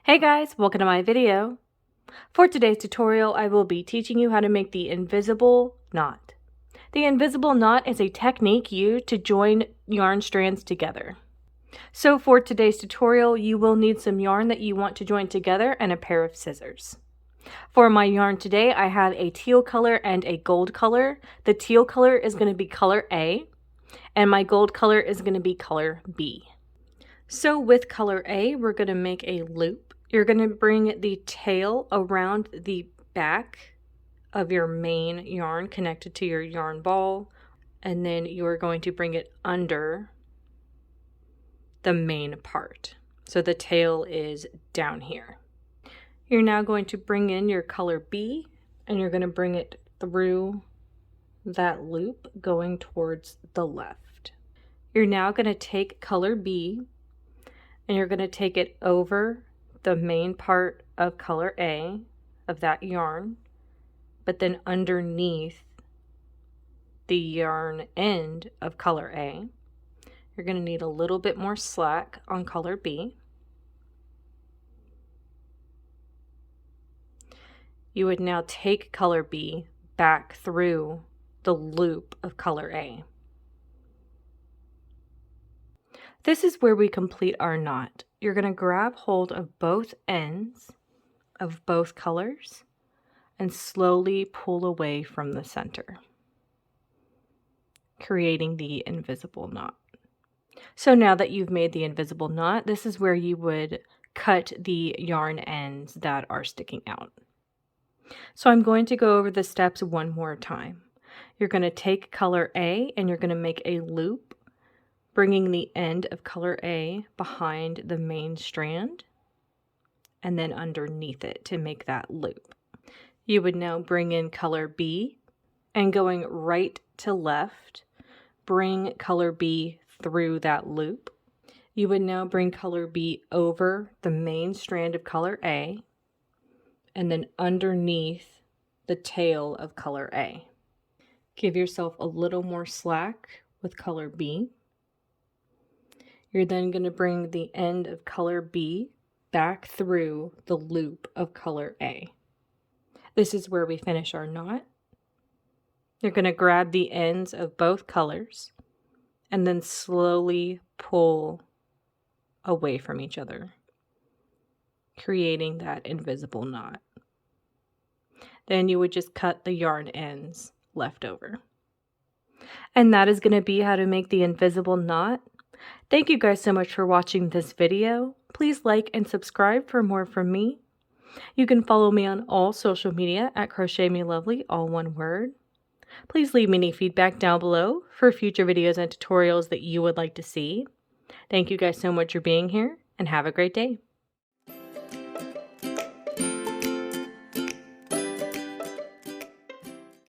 Hey guys, welcome to my video. For today's tutorial, I will be teaching you how to make the invisible knot. The invisible knot is a technique used to join yarn strands together. So for today's tutorial, you will need some yarn that you want to join together and a pair of scissors. For my yarn today, I have a teal color and a gold color. The teal color is going to be color A, and my gold color is going to be color B. So with color A, we're going to make a loop. You're going to bring the tail around the back of your main yarn connected to your yarn ball, and then you're going to bring it under the main part. So the tail is down here. You're now going to bring in your color B, and you're going to bring it through that loop going towards the left. You're now going to take color B, and you're going to take it over the main part of color A of that yarn, but then underneath the yarn end of color A, you're going to need a little bit more slack on color B. You would now take color B back through the loop of color A. This is where we complete our knot. You're going to grab hold of both ends of both colors and slowly pull away from the center, creating the invisible knot. So now that you've made the invisible knot, this is where you would cut the yarn ends that are sticking out. So I'm going to go over the steps one more time. You're going to take color A and you're going to make a loop, bringing the end of color A behind the main strand and then underneath it to make that loop. You would now bring in color B and going right to left, bring color B through that loop. You would now bring color B over the main strand of color A and then underneath the tail of color A. Give yourself a little more slack with color B. You're then going to bring the end of color B back through the loop of color A. This is where we finish our knot. You're going to grab the ends of both colors and then slowly pull away from each other, creating that invisible knot. Then you would just cut the yarn ends left over. And that is going to be how to make the invisible knot. Thank you guys so much for watching this video. Please like and subscribe for more from me. You can follow me on all social media at crochetmelovely, all one word. Please leave me any feedback down below for future videos and tutorials that you would like to see. Thank you guys so much for being here and have a great day.